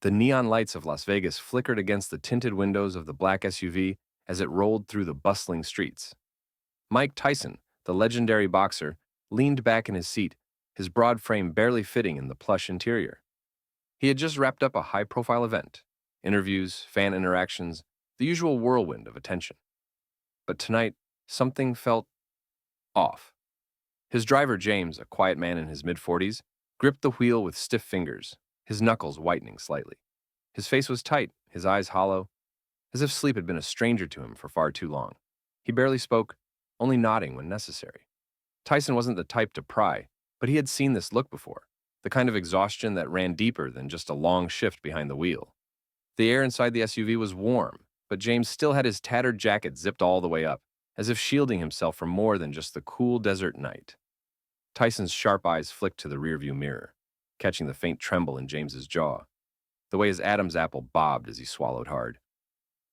The neon lights of Las Vegas flickered against the tinted windows of the black SUV as it rolled through the bustling streets. Mike Tyson, the legendary boxer, leaned back in his seat, his broad frame barely fitting in the plush interior. He had just wrapped up a high-profile event, interviews, fan interactions, the usual whirlwind of attention. But tonight, something felt off. His driver, James, a quiet man in his mid-40s, gripped the wheel with stiff fingers, his knuckles whitening slightly. His face was tight, his eyes hollow, as if sleep had been a stranger to him for far too long. He barely spoke, only nodding when necessary. Tyson wasn't the type to pry, but he had seen this look before, the kind of exhaustion that ran deeper than just a long shift behind the wheel. The air inside the SUV was warm, but James still had his tattered jacket zipped all the way up, as if shielding himself from more than just the cool desert night. Tyson's sharp eyes flicked to the rearview mirror, catching the faint tremble in James's jaw, the way his Adam's apple bobbed as he swallowed hard.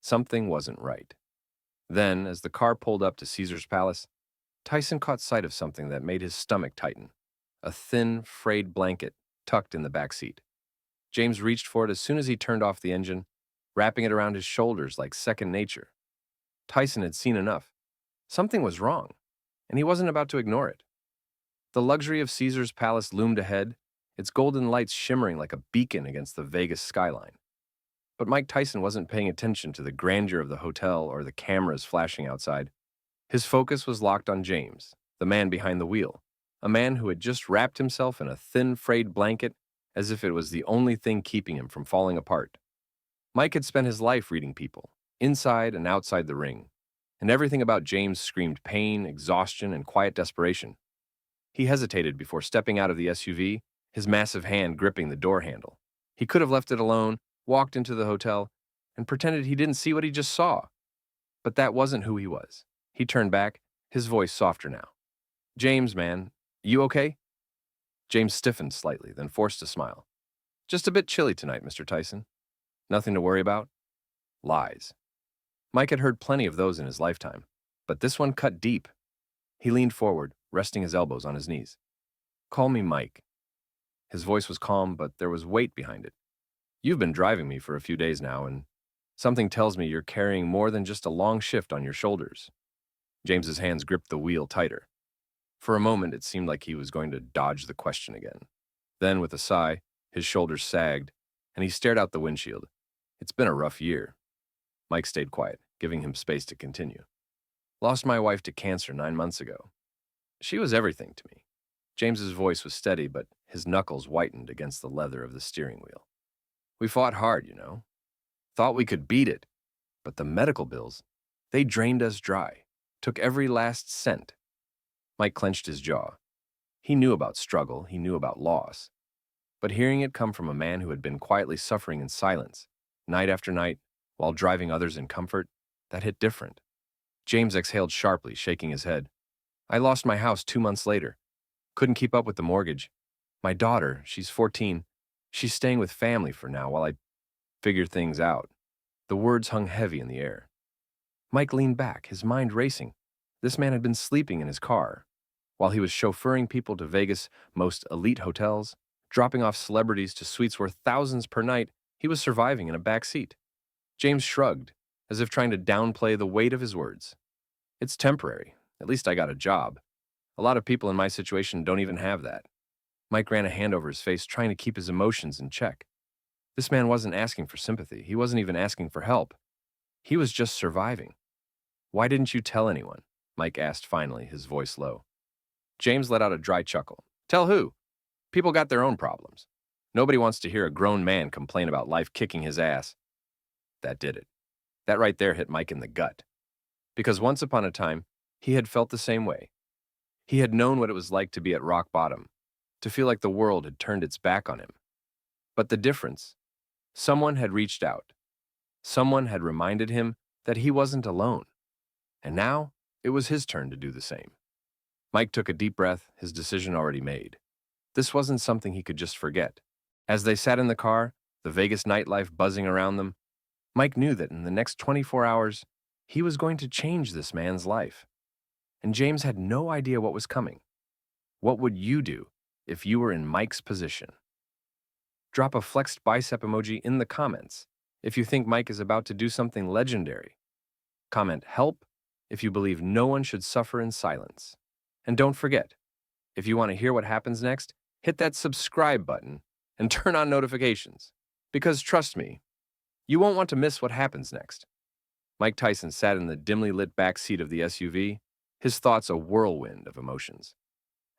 Something wasn't right. Then, as the car pulled up to Caesar's Palace, Tyson caught sight of something that made his stomach tighten, a thin, frayed blanket tucked in the back seat. James reached for it as soon as he turned off the engine, wrapping it around his shoulders like second nature. Tyson had seen enough. Something was wrong, and he wasn't about to ignore it. The luxury of Caesar's Palace loomed ahead, its golden lights shimmering like a beacon against the Vegas skyline. But Mike Tyson wasn't paying attention to the grandeur of the hotel or the cameras flashing outside. His focus was locked on James, the man behind the wheel, a man who had just wrapped himself in a thin, frayed blanket as if it was the only thing keeping him from falling apart. Mike had spent his life reading people, inside and outside the ring, and everything about James screamed pain, exhaustion, and quiet desperation. He hesitated before stepping out of the SUV, his massive hand gripping the door handle. He could have left it alone, walked into the hotel, and pretended he didn't see what he just saw. But that wasn't who he was. He turned back, his voice softer now. "James, man, you okay?" James stiffened slightly, then forced a smile. "Just a bit chilly tonight, Mr. Tyson. Nothing to worry about?" Lies. Mike had heard plenty of those in his lifetime, but this one cut deep. He leaned forward, resting his elbows on his knees. "Call me Mike." His voice was calm, but there was weight behind it. "You've been driving me for a few days now, and something tells me you're carrying more than just a long shift on your shoulders." James's hands gripped the wheel tighter. For a moment, it seemed like he was going to dodge the question again. Then, with a sigh, his shoulders sagged, and he stared out the windshield. "It's been a rough year." Mike stayed quiet, giving him space to continue. "Lost my wife to cancer 9 months ago. She was everything to me." James's voice was steady, but his knuckles whitened against the leather of the steering wheel. "We fought hard, you know. Thought we could beat it. But the medical bills, they drained us dry. Took every last cent." Mike clenched his jaw. He knew about struggle, he knew about loss. But hearing it come from a man who had been quietly suffering in silence, night after night, while driving others in comfort, that hit different. James exhaled sharply, shaking his head. "I lost my house 2 months later. Couldn't keep up with the mortgage. My daughter, she's 14. She's staying with family for now while I figure things out." The words hung heavy in the air. Mike leaned back, his mind racing. This man had been sleeping in his car, while he was chauffeuring people to Vegas' most elite hotels, dropping off celebrities to suites worth thousands per night. He was surviving in a back seat. James shrugged, as if trying to downplay the weight of his words. "It's temporary. At least I got a job. A lot of people in my situation don't even have that." Mike ran a hand over his face, trying to keep his emotions in check. This man wasn't asking for sympathy. He wasn't even asking for help. He was just surviving. "Why didn't you tell anyone?" Mike asked finally, his voice low. James let out a dry chuckle. "Tell who? People got their own problems. Nobody wants to hear a grown man complain about life kicking his ass." That did it. That right there hit Mike in the gut. Because once upon a time, he had felt the same way. He had known what it was like to be at rock bottom, to feel like the world had turned its back on him. But the difference, someone had reached out. Someone had reminded him that he wasn't alone. And now, it was his turn to do the same. Mike took a deep breath, his decision already made. This wasn't something he could just forget. As they sat in the car, the Vegas nightlife buzzing around them, Mike knew that in the next 24 hours, he was going to change this man's life. And James had no idea what was coming. What would you do if you were in Mike's position? Drop a flexed bicep emoji in the comments if you think Mike is about to do something legendary. Comment "help" if you believe no one should suffer in silence. And don't forget, if you want to hear what happens next, hit that subscribe button and turn on notifications. Because trust me, you won't want to miss what happens next. Mike Tyson sat in the dimly lit back seat of the SUV, his thoughts a whirlwind of emotions.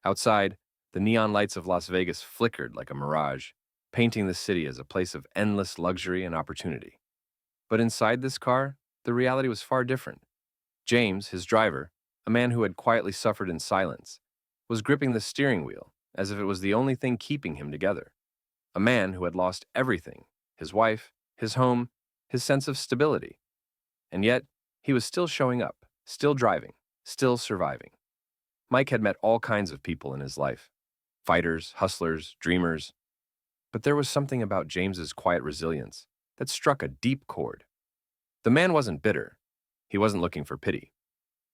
Outside, the neon lights of Las Vegas flickered like a mirage, painting the city as a place of endless luxury and opportunity. But inside this car, the reality was far different. James, his driver, a man who had quietly suffered in silence, was gripping the steering wheel as if it was the only thing keeping him together. A man who had lost everything: his wife, his home, his sense of stability. And yet, he was still showing up, still driving, still surviving. Mike had met all kinds of people in his life: fighters, hustlers, dreamers. But there was something about James's quiet resilience that struck a deep chord. The man wasn't bitter. He wasn't looking for pity.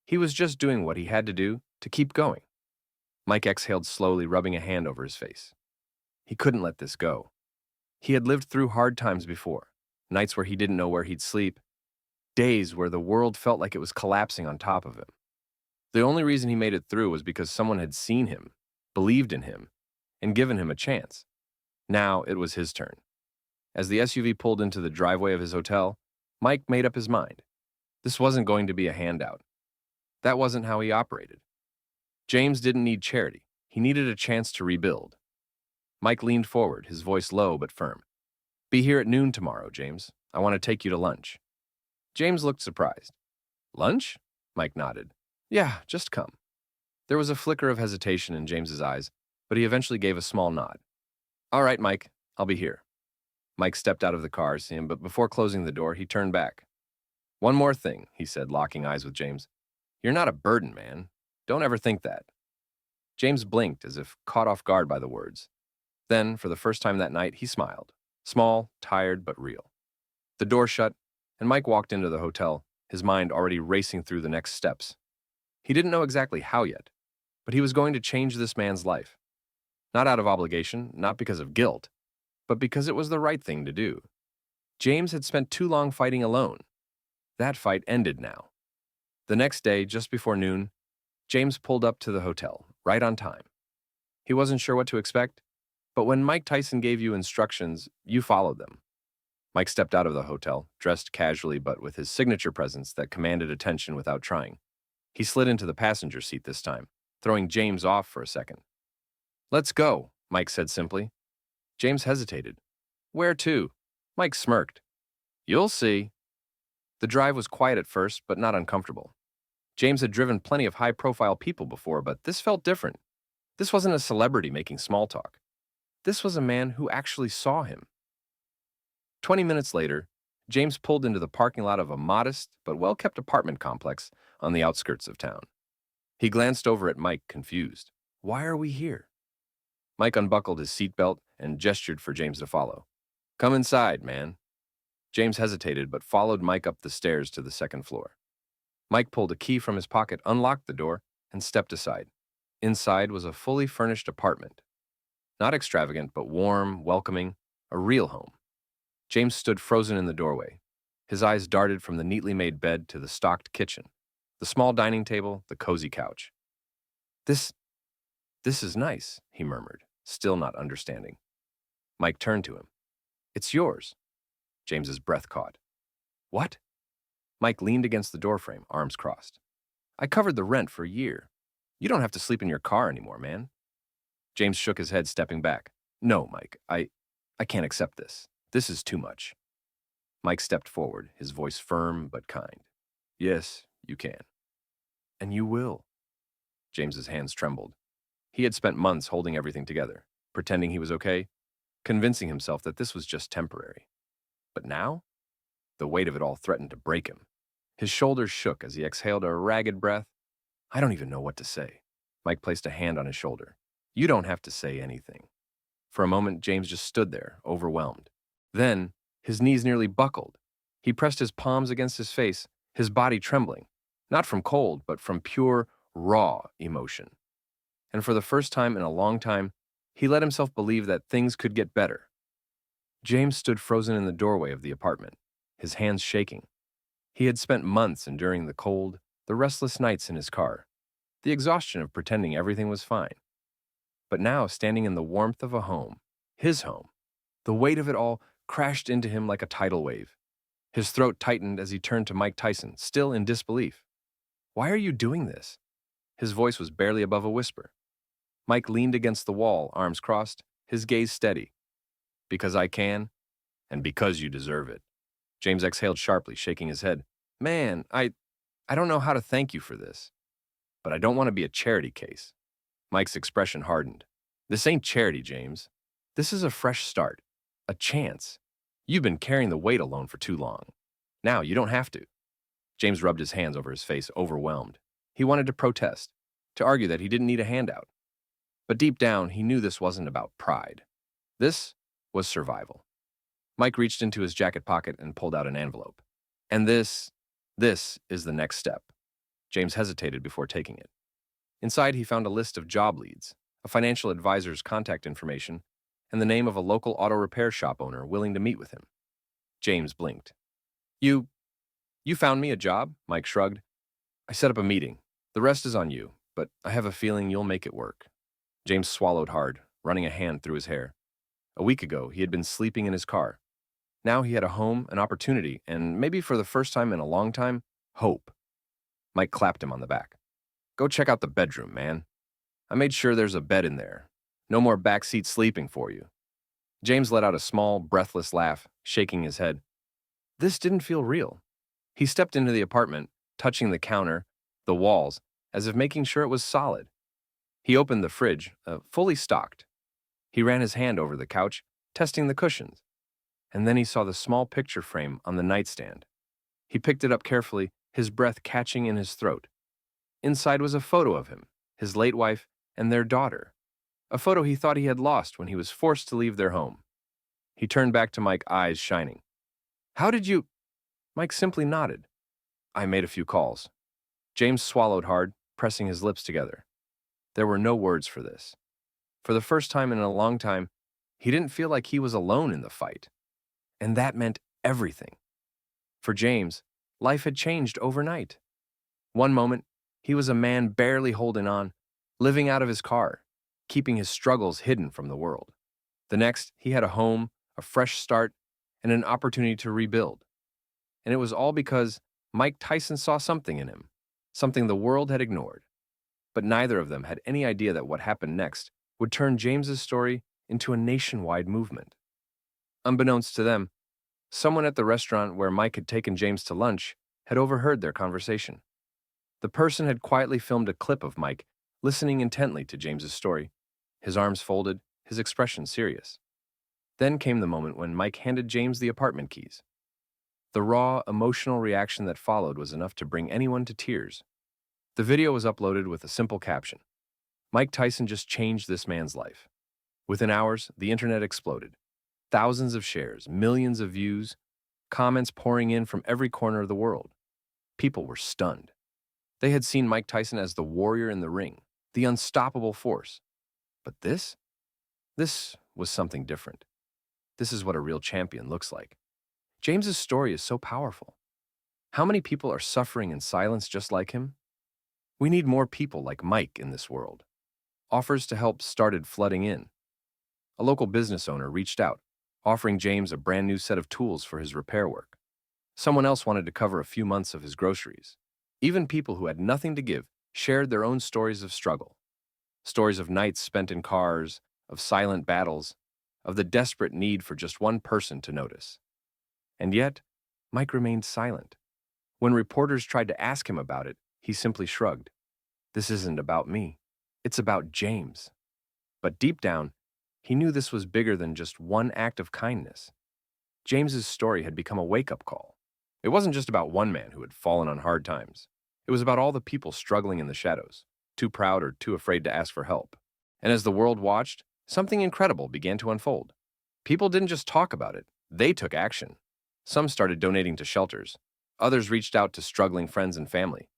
He was just doing what he had to do to keep going. Mike exhaled slowly, rubbing a hand over his face. He couldn't let this go. He had lived through hard times before, nights where he didn't know where he'd sleep, days where the world felt like it was collapsing on top of him. The only reason he made it through was because someone had seen him, believed in him, and given him a chance. Now it was his turn. As the SUV pulled into the driveway of his hotel, Mike made up his mind. This wasn't going to be a handout. That wasn't how he operated. James didn't need charity. He needed a chance to rebuild. Mike leaned forward, his voice low but firm. "Be here at noon tomorrow, James. I want to take you to lunch." James looked surprised. "Lunch?" Mike nodded. "Yeah, just come." There was a flicker of hesitation in James's eyes, but he eventually gave a small nod. "All right, Mike, I'll be here." Mike stepped out of the car, but before closing the door, he turned back. "One more thing," he said, locking eyes with James. "You're not a burden, man. Don't ever think that." James blinked as if caught off guard by the words. Then, for the first time that night, he smiled. Small, tired, but real. The door shut, and Mike walked into the hotel, his mind already racing through the next steps. He didn't know exactly how yet, but he was going to change this man's life. Not out of obligation, not because of guilt, but because it was the right thing to do. James had spent too long fighting alone. That fight ended now. The next day, just before noon, James pulled up to the hotel, right on time. He wasn't sure what to expect, but when Mike Tyson gave you instructions, you followed them. Mike stepped out of the hotel, dressed casually but with his signature presence that commanded attention without trying. He slid into the passenger seat this time, throwing James off for a second. "Let's go," Mike said simply. James hesitated. "Where to?" Mike smirked. "You'll see." The drive was quiet at first, but not uncomfortable. James had driven plenty of high-profile people before, but this felt different. This wasn't a celebrity making small talk. This was a man who actually saw him. 20 minutes later, James pulled into the parking lot of a modest but well-kept apartment complex on the outskirts of town. He glanced over at Mike, confused. "Why are we here?" Mike unbuckled his seatbelt and gestured for James to follow. "Come inside, man." James hesitated but followed Mike up the stairs to the second floor. Mike pulled a key from his pocket, unlocked the door, and stepped aside. Inside was a fully furnished apartment. Not extravagant, but warm, welcoming, a real home. James stood frozen in the doorway. His eyes darted from the neatly made bed to the stocked kitchen, the small dining table, the cozy couch. This is nice," he murmured, still not understanding. Mike turned to him. "It's yours." James's breath caught. "What?" Mike leaned against the doorframe, arms crossed. "I covered the rent for a year. You don't have to sleep in your car anymore, man." James shook his head, stepping back. "No, Mike, I can't accept this. This is too much." Mike stepped forward, his voice firm but kind. "Yes, you can. And you will." James's hands trembled. He had spent months holding everything together, pretending he was okay, convincing himself that this was just temporary. But now, the weight of it all threatened to break him. His shoulders shook as he exhaled a ragged breath. "I don't even know what to say." Mike placed a hand on his shoulder. "You don't have to say anything." For a moment, James just stood there, overwhelmed. Then, his knees nearly buckled. He pressed his palms against his face, his body trembling, not from cold, but from pure, raw emotion. And for the first time in a long time, he let himself believe that things could get better. James stood frozen in the doorway of the apartment, his hands shaking. He had spent months enduring the cold, the restless nights in his car, the exhaustion of pretending everything was fine. But now, standing in the warmth of a home, his home, the weight of it all crashed into him like a tidal wave. His throat tightened as he turned to Mike Tyson, still in disbelief. "Why are you doing this?" His voice was barely above a whisper. Mike leaned against the wall, arms crossed, his gaze steady. "Because I can, and because you deserve it." James exhaled sharply, shaking his head. "Man, I don't know how to thank you for this, but I don't want to be a charity case." Mike's expression hardened. "This ain't charity, James. This is a fresh start, a chance. You've been carrying the weight alone for too long. Now you don't have to." James rubbed his hands over his face, overwhelmed. He wanted to protest, to argue that he didn't need a handout. But deep down, he knew this wasn't about pride. This was survival. Mike reached into his jacket pocket and pulled out an envelope. "And this is the next step." James hesitated before taking it. Inside, he found a list of job leads, a financial advisor's contact information, and the name of a local auto repair shop owner willing to meet with him. James blinked. You found me a job?" Mike shrugged. "I set up a meeting. The rest is on you, but I have a feeling you'll make it work." James swallowed hard, running a hand through his hair. A week ago, he had been sleeping in his car. Now he had a home, an opportunity, and maybe for the first time in a long time, hope. Mike clapped him on the back. "Go check out the bedroom, man. I made sure there's a bed in there. No more backseat sleeping for you." James let out a small, breathless laugh, shaking his head. This didn't feel real. He stepped into the apartment, touching the counter, the walls, as if making sure it was solid. He opened the fridge, fully stocked. He ran his hand over the couch, testing the cushions. And then he saw the small picture frame on the nightstand. He picked it up carefully, his breath catching in his throat. Inside was a photo of him, his late wife, and their daughter. A photo he thought he had lost when he was forced to leave their home. He turned back to Mike, eyes shining. "How did you—" Mike simply nodded. "I made a few calls." James swallowed hard, pressing his lips together. There were no words for this. For the first time in a long time, he didn't feel like he was alone in the fight. And that meant everything. For James, life had changed overnight. One moment, he was a man barely holding on, living out of his car, keeping his struggles hidden from the world. The next, he had a home, a fresh start, and an opportunity to rebuild. And it was all because Mike Tyson saw something in him, something the world had ignored. But neither of them had any idea that what happened next would turn James's story into a nationwide movement. Unbeknownst to them, someone at the restaurant where Mike had taken James to lunch had overheard their conversation. The person had quietly filmed a clip of Mike listening intently to James's story, his arms folded, his expression serious. Then came the moment when Mike handed James the apartment keys. The raw, emotional reaction that followed was enough to bring anyone to tears. The video was uploaded with a simple caption. Mike Tyson just changed this man's life. Within hours, the internet exploded. Thousands of shares, millions of views, comments pouring in from every corner of the world. People were stunned. They had seen Mike Tyson as the warrior in the ring, the unstoppable force. But this was something different. This is what a real champion looks like. James's story is so powerful. How many people are suffering in silence just like him? We need more people like Mike in this world. Offers to help started flooding in. A local business owner reached out, offering James a brand new set of tools for his repair work. Someone else wanted to cover a few months of his groceries. Even people who had nothing to give shared their own stories of struggle. Stories of nights spent in cars, of silent battles, of the desperate need for just one person to notice. And yet, Mike remained silent. When reporters tried to ask him about it, he simply shrugged. This isn't about me. It's about James. But deep down, he knew this was bigger than just one act of kindness. James's story had become a wake-up call. It wasn't just about one man who had fallen on hard times. It was about all the people struggling in the shadows, too proud or too afraid to ask for help. And as the world watched, something incredible began to unfold. People didn't just talk about it, they took action. Some started donating to shelters. Others reached out to struggling friends and family.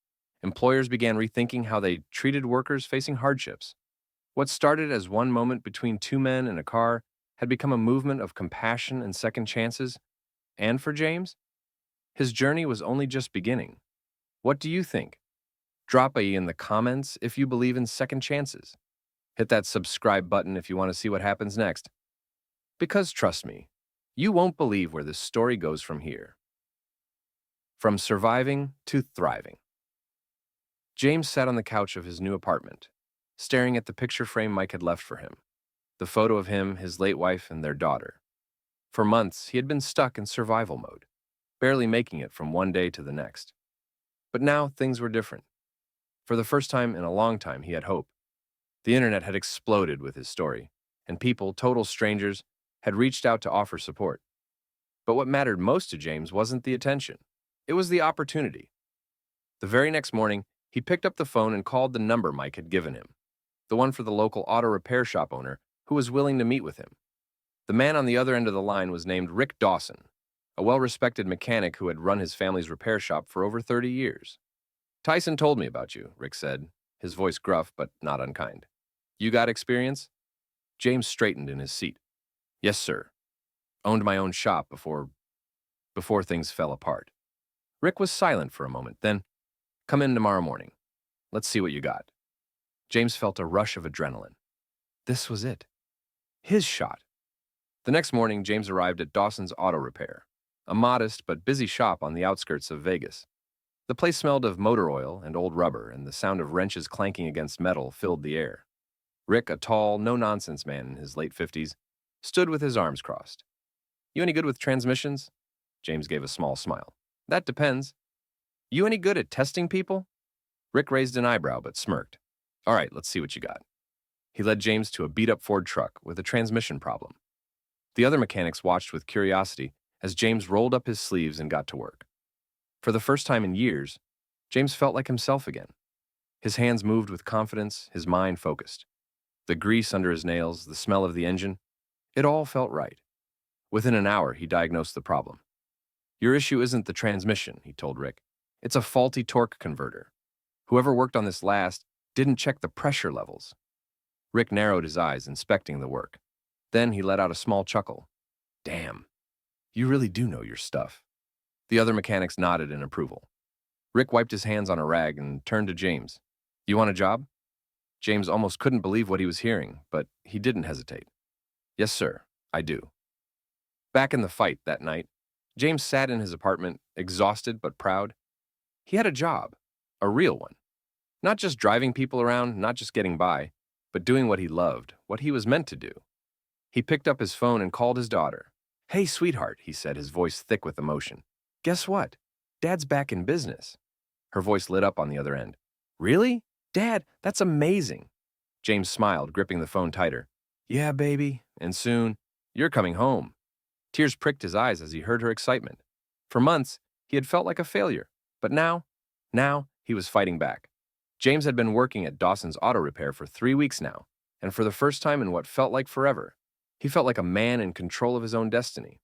Employers began rethinking how they treated workers facing hardships. What started as one moment between two men in a car had become a movement of compassion and second chances, and for James, his journey was only just beginning. What do you think? Drop a in the comments if you believe in second chances. Hit that subscribe button if you want to see what happens next. Because trust me, you won't believe where this story goes from here. From surviving to thriving. James sat on the couch of his new apartment, staring at the picture frame Mike had left for him, the photo of him, his late wife, and their daughter. For months, he had been stuck in survival mode, barely making it from one day to the next. But now things were different. For the first time in a long time, he had hope. The internet had exploded with his story, and people, total strangers, had reached out to offer support. But what mattered most to James wasn't the attention. It was the opportunity. The very next morning, he picked up the phone and called the number Mike had given him, the one for the local auto repair shop owner who was willing to meet with him. The man on the other end of the line was named Rick Dawson, a well-respected mechanic who had run his family's repair shop for over 30 years. "Tyson told me about you," Rick said, his voice gruff but not unkind. "You got experience?" James straightened in his seat. "Yes, sir. Owned my own shop before things fell apart." Rick was silent for a moment, then, "Come in tomorrow morning. Let's see what you got." James felt a rush of adrenaline. This was it. His shot. The next morning, James arrived at Dawson's Auto Repair, a modest but busy shop on the outskirts of Vegas. The place smelled of motor oil and old rubber, and the sound of wrenches clanking against metal filled the air. Rick, a tall, no-nonsense man in his late 50s, stood with his arms crossed. "You any good with transmissions?" James gave a small smile. "That depends." "You any good at testing people?" Rick raised an eyebrow but smirked. "All right, let's see what you got." He led James to a beat-up Ford truck with a transmission problem. The other mechanics watched with curiosity as James rolled up his sleeves and got to work. For the first time in years, James felt like himself again. His hands moved with confidence, his mind focused. The grease under his nails, the smell of the engine, it all felt right. Within an hour, he diagnosed the problem. "Your issue isn't the transmission," he told Rick. "It's a faulty torque converter. Whoever worked on this last didn't check the pressure levels." Rick narrowed his eyes, inspecting the work. Then he let out a small chuckle. "Damn, you really do know your stuff." The other mechanics nodded in approval. Rick wiped his hands on a rag and turned to James. "You want a job?" James almost couldn't believe what he was hearing, but he didn't hesitate. "Yes, sir, I do." Back in the fight that night, James sat in his apartment, exhausted but proud. He had a job, a real one. Not just driving people around, not just getting by, but doing what he loved, what he was meant to do. He picked up his phone and called his daughter. "Hey, sweetheart," he said, his voice thick with emotion. "Guess what? Dad's back in business." Her voice lit up on the other end. "Really? Dad, that's amazing." James smiled, gripping the phone tighter. "Yeah, baby, and soon, you're coming home." Tears pricked his eyes as he heard her excitement. For months, he had felt like a failure, but now he was fighting back. James had been working at Dawson's Auto Repair for 3 weeks now, and for the first time in what felt like forever, he felt like a man in control of his own destiny.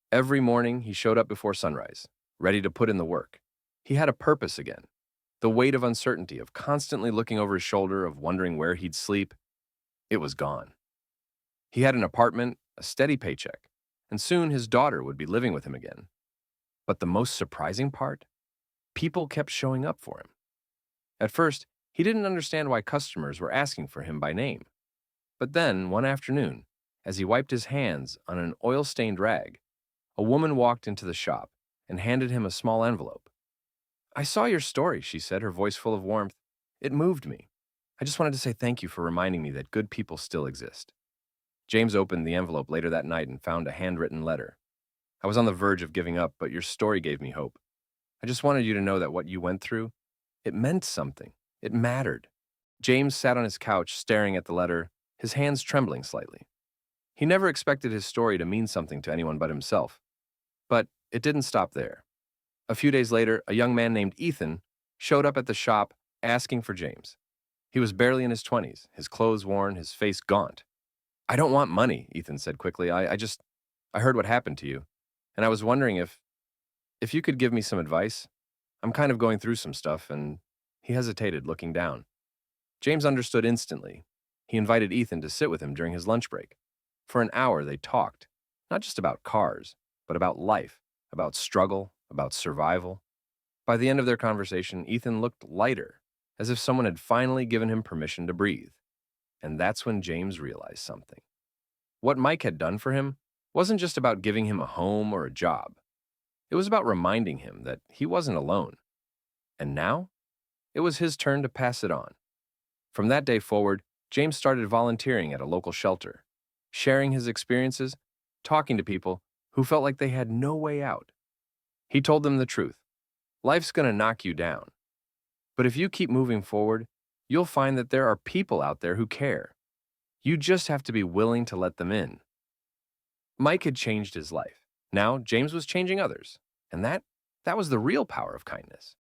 Every morning, he showed up before sunrise, ready to put in the work. He had a purpose again. The weight of uncertainty, of constantly looking over his shoulder, of wondering where he'd sleep, it was gone. He had an apartment, a steady paycheck, and soon his daughter would be living with him again. But the most surprising part? People kept showing up for him. At first, he didn't understand why customers were asking for him by name. But then, one afternoon, as he wiped his hands on an oil-stained rag, a woman walked into the shop and handed him a small envelope. "I saw your story," she said, her voice full of warmth. "It moved me. I just wanted to say thank you for reminding me that good people still exist." James opened the envelope later that night and found a handwritten letter. "I was on the verge of giving up, but your story gave me hope. I just wanted you to know that what you went through, it meant something. It mattered." James sat on his couch staring at the letter, his hands trembling slightly. He never expected his story to mean something to anyone but himself. But it didn't stop there. A few days later, a young man named Ethan showed up at the shop asking for James. He was barely in his 20s, his clothes worn, his face gaunt. "I don't want money," Ethan said quickly. I heard what happened to you, and I was wondering if you could give me some advice. I'm kind of going through some stuff," and he hesitated, looking down. James understood instantly. He invited Ethan to sit with him during his lunch break. For an hour, they talked, not just about cars, but about life, about struggle, about survival. By the end of their conversation, Ethan looked lighter, as if someone had finally given him permission to breathe. And that's when James realized something. What Mike had done for him wasn't just about giving him a home or a job. It was about reminding him that he wasn't alone. And now, it was his turn to pass it on. From that day forward, James started volunteering at a local shelter, sharing his experiences, talking to people who felt like they had no way out. He told them the truth. Life's gonna knock you down. But if you keep moving forward, you'll find that there are people out there who care. You just have to be willing to let them in. Mike had changed his life. Now, James was changing others. And that was the real power of kindness.